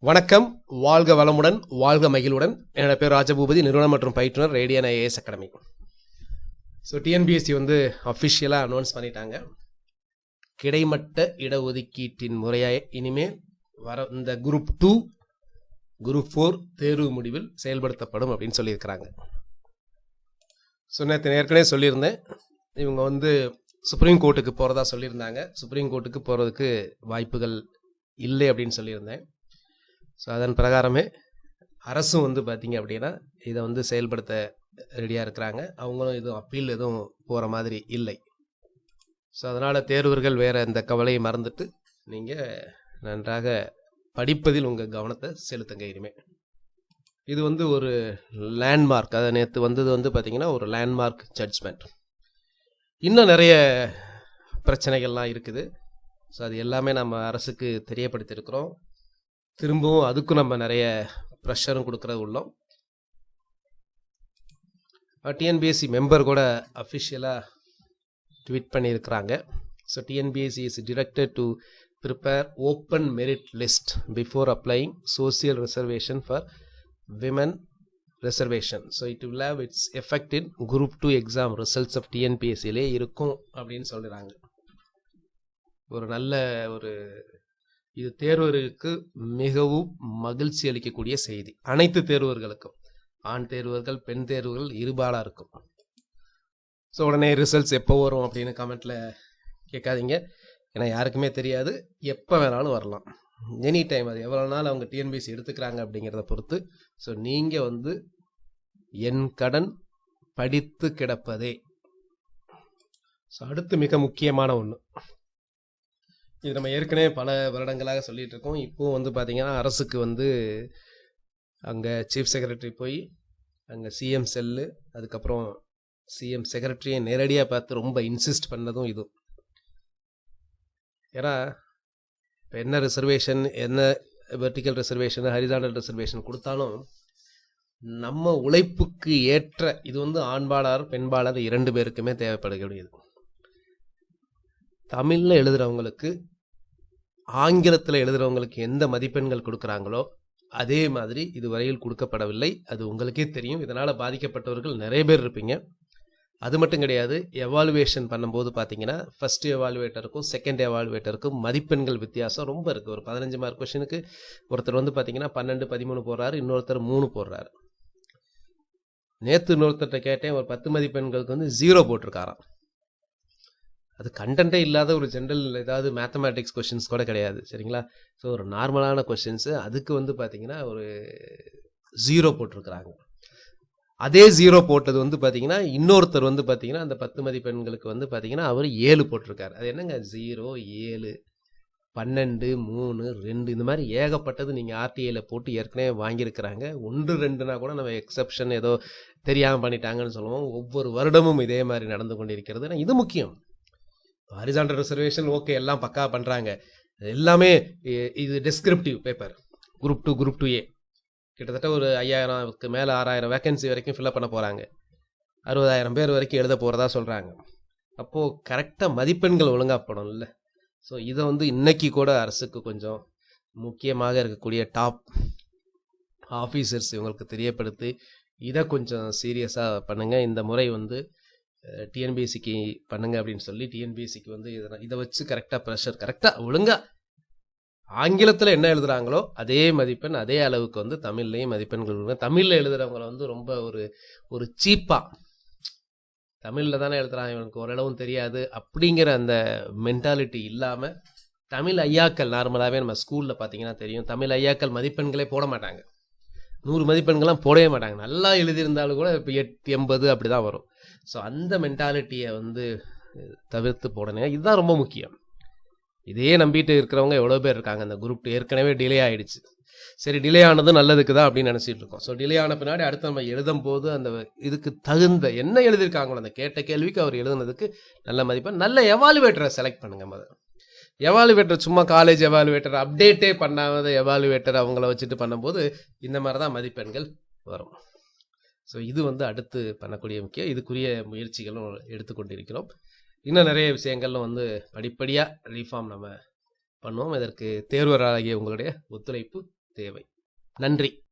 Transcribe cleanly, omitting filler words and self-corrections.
வணக்கம், வாழ்க வளமுடன், வாழ்க மகிழ்வுடன். என்னோட பேர் ராஜபூபதி, நிறுவனம் மற்றும் பயிற்றுனர், radian IAS academy. So TNPSC வந்து அஃபிஷியலாக அனௌன்ஸ் பண்ணிட்டாங்க. கிடைமட்ட இடஒதுக்கீட்டின் முறையாக இனிமேல் வர இந்த குரூப் 2 குரூப் 4 தேர்வு முடிவில் செயல்படுத்தப்படும் அப்படின்னு சொல்லியிருக்கிறாங்க. ஸோ நேற்று ஏற்கனவே சொல்லியிருந்தேன், இவங்க வந்து சுப்ரீம் கோர்ட்டுக்கு போகிறதா சொல்லியிருந்தாங்க. சுப்ரீம் கோர்ட்டுக்கு போகிறதுக்கு வாய்ப்புகள் இல்லை அப்படின்னு சொல்லியிருந்தேன். ஸோ அதன் பிரகாரமே அரசும் வந்து பார்த்திங்க அப்படின்னா இதை வந்து செயல்படுத்த ரெடியாக இருக்கிறாங்க. அவங்களும் எதுவும் அப்பீல் எதுவும் போகிற மாதிரி இல்லை. ஸோ அதனால் தேர்வர்கள் வேறு இந்த கவலையை மறந்துட்டு நீங்கள் நன்றாக படிப்பதில் உங்கள் கவனத்தை செலுத்துங்க. இனிமேல் இது வந்து ஒரு லேண்ட்மார்க். அதை நேற்று வந்தது வந்து பார்த்திங்கன்னா ஒரு லேண்ட்மார்க் ஜட்ஜ்மெண்ட். இன்னும் நிறைய பிரச்சனைகள்லாம் இருக்குது. ஸோ அது எல்லாமே நம்ம அரசுக்கு தெரியப்படுத்தியிருக்கிறோம். திரும்பவும் அதுக்கும் நம்ம நிறைய ப்ரெஷரும் கொடுக்கறது உள்ளோம். டிஎன்பிஎஸ்சி மெம்பர் கூட அஃபிஷியலாக ட்வீட் பண்ணியிருக்கிறாங்க. So TNPSC is directed to prepare open merit list before applying social reservation for women reservation. So it will have its effect in group 2 exam results of டிஎன்பிஎஸ்சிலே இருக்கும் அப்படின்னு சொல்கிறாங்க. ஒரு நல்ல ஒரு இது தேர்வர்களுக்கு மிகவும் மகிழ்ச்சி அளிக்கக்கூடிய செய்தி. அனைத்து தேர்வர்களுக்கும், ஆண் தேர்வர்கள் பெண் தேர்வுகள் இருபாலாக இருக்கும். ஸோ உடனே ரிசல்ட்ஸ் எப்போ வரும் அப்படின்னு கமெண்ட்டில் கேட்காதீங்க. ஏன்னா யாருக்குமே தெரியாது, எப்போ வேணாலும் வரலாம், எனி டைம். அது எவ்வளோ நாள் அவங்க டிஎன்பிஎஸ்சி எடுத்துக்கிறாங்க அப்படிங்கிறத பொறுத்து. ஸோ நீங்கள் வந்து என் கடன் படித்து கிடப்பதே. ஸோ அடுத்து மிக முக்கியமான ஒன்று, இது நம்ம ஏற்கனவே பல வருடங்களாக சொல்லிகிட்டு இருக்கோம். இப்போது வந்து பார்த்திங்கன்னா அரசுக்கு வந்து அங்கே சீஃப் செக்ரட்டரி போய் அங்கே சிஎம் செல்லு, அதுக்கப்புறம் சிஎம் செக்ரட்டரியை நேரடியாக பார்த்து ரொம்ப இன்சிஸ்ட் பண்ணதும் இது. ஏன்னா இப்போ என்ன ரிசர்வேஷன், என்ன வெர்டிக்கல் ரிசர்வேஷன், ஹரிசாண்டல் ரிசர்வேஷன் கொடுத்தாலும் நம்ம உழைப்புக்கு ஏற்ற இது வந்து ஆண்பாளர் பெண்பாளர் 2 பேருக்குமே தேவைப்படக்கூடியது. தமிழில் எழுதுகிறவங்களுக்கு ஆங்கிலத்தில் எழுதுகிறவங்களுக்கு எந்த மதிப்பெண்கள் கொடுக்குறாங்களோ அதே மாதிரி இதுவரையில் கொடுக்கப்படவில்லை. அது உங்களுக்கே தெரியும். இதனால் பாதிக்கப்பட்டவர்கள் நிறைய பேர் இருப்பீங்க. அது மட்டும் கிடையாது, எவாலுவேஷன் பண்ணும்போது பார்த்தீங்கன்னா ஃபர்ஸ்ட் எவாலுவேட்டருக்கும் செகண்ட் எவாலுவேட்டருக்கும் மதிப்பெண்கள் வித்தியாசம் ரொம்ப இருக்குது. ஒரு 15 மார்க் கொஷனுக்கு ஒருத்தர் வந்து பார்த்தீங்கன்னா 12, 13 போடுறாரு, இன்னொருத்தர் 3 போடுறாரு. நேற்று இன்னொருத்தர்கிட்ட கேட்டேன், ஒரு 10 மதிப்பெண்களுக்கு வந்து 0 போட்டிருக்காராம். அது கண்டென்ட்டே இல்லாத ஒரு ஜென்ரல் ஏதாவது மேத்தமேட்டிக்ஸ் கொஷின்ஸ் கூட கிடையாது, சரிங்களா? ஸோ ஒரு நார்மலான கொஷின்ஸு, அதுக்கு வந்து பார்த்தீங்கன்னா ஒரு 0 போட்டிருக்கிறாங்க. அதே 0 போட்டது வந்து பார்த்தீங்கன்னா இன்னொருத்தர் வந்து பார்த்தீங்கன்னா அந்த 10 மதிப்பெண்களுக்கு வந்து பார்த்தீங்கன்னா அவர் 7 போட்டிருக்காரு. அது என்னங்க 0, 7, 12, 3, 2 இந்த மாதிரி ஏகப்பட்டது நீங்கள் ஆர்டிஐயில் போட்டு ஏற்கனவே வாங்கியிருக்கிறாங்க. 1, 2னா கூட நம்ம எக்ஸப்ஷன் ஏதோ தெரியாமல் பண்ணிட்டாங்கன்னு சொல்லுவோம். ஒவ்வொரு வருடமும் இதே மாதிரி நடந்து கொண்டிருக்கிறது. ஆனால் இது முக்கியம். ஹரிசாண்டல் ரிசர்வேஷன் ஓகே, எல்லாம் பக்கா பண்ணுறாங்க. எல்லாமே இது descriptive paper. Group 2 group 2A கிட்டத்தட்ட ஒரு 5000க்கு மேலே 6000 வேகன்சி வரைக்கும் ஃபில்அப் பண்ண போகிறாங்க. 60,000 பேர் வரைக்கும் எழுத போகிறதா சொல்கிறாங்க. அப்போது கரெக்டாக மதிப்பெண்கள் ஒழுங்காக போடணும்ல. ஸோ இதை வந்து இன்றைக்கி கூட அரசுக்கு கொஞ்சம் முக்கியமாக இருக்கக்கூடிய டாப் ஆஃபீஸர்ஸ் இவங்களுக்கு தெரியப்படுத்தி இதை கொஞ்சம் சீரியஸாக பண்ணுங்கள். இந்த முறை வந்து டிஎன்பிஎஸ்சிக்கு பண்ணுங்க அப்படின்னு சொல்லி டிஎன்பிஎஸ்சிக்கு வந்து இதை வச்சு கரெக்டாக ப்ரெஷர், கரெக்டாக ஒழுங்காக ஆங்கிலத்தில் என்ன எழுதுகிறாங்களோ அதே மதிப்பெண் அதே அளவுக்கு வந்து தமிழ்லையும் மதிப்பெண்கள் கொடுங்க. தமிழில் எழுதுகிறவங்களை வந்து ரொம்ப ஒரு சீப்பாக, தமிழில் தானே எழுதுகிறான் இவனுக்கு ஓரளவும் தெரியாது அப்படிங்கிற அந்த மென்டாலிட்டி இல்லாமல், தமிழ் ஐயாக்கள் நார்மலாகவே நம்ம ஸ்கூலில் பார்த்தீங்கன்னா தெரியும், தமிழ் ஐயாக்கள் மதிப்பெண்களே போட மாட்டாங்க. 100 மதிப்பெண்கள்லாம் போடவே மாட்டாங்க. நல்லா எழுதியிருந்தாலும் கூட இப்போ 8, 80 அப்படி தான் வரும். ஸோ அந்த மென்டாலிட்டியை வந்து தவிர்த்து போடணும். இதுதான் ரொம்ப முக்கியம். இதே நம்பிட்டு இருக்கிறவங்க எவ்வளோ பேர் இருக்காங்க. அந்த குரூப் ஏற்கனவே டிலே ஆகிடுச்சு. சரி, டிலே ஆனது நல்லதுக்கு தான் அப்படின்னு நினச்சிட்டு இருக்கோம். ஸோ டிலே ஆன பின்னாடி அடுத்து நம்ம எழுதும் போது அந்த இதுக்கு தகுந்த என்ன எழுதியிருக்காங்களோ அந்த கேட்ட கேள்விக்கு அவர் எழுதுனதுக்கு நல்ல மதிப்பெண், நல்ல எவாலுவேட்டரை செலக்ட் பண்ணுங்க. முதல்ல எவாலுவேட்டர் சும்மா காலேஜ் எவாலுவேட்டர் அப்டேட்டே பண்ணாத எவாலுவேட்டர் அவங்கள வச்சுட்டு பண்ணும்போது இந்த மாதிரி தான் மதிப்பெண்கள் வரும். ஸோ இது வந்து அடுத்து பண்ணக்கூடிய முக்கியம். இதுக்குரிய முயற்சிகளும் எடுத்துக்கொண்டிருக்கிறோம். இன்னும் நிறைய விஷயங்கள்லாம் வந்து படிப்படியாக ரீஃபார்ம் நம்ம பண்ணுவோம். இதற்கு தேர்வராகிய உங்களுடைய ஒத்துழைப்பு தேவை. நன்றி.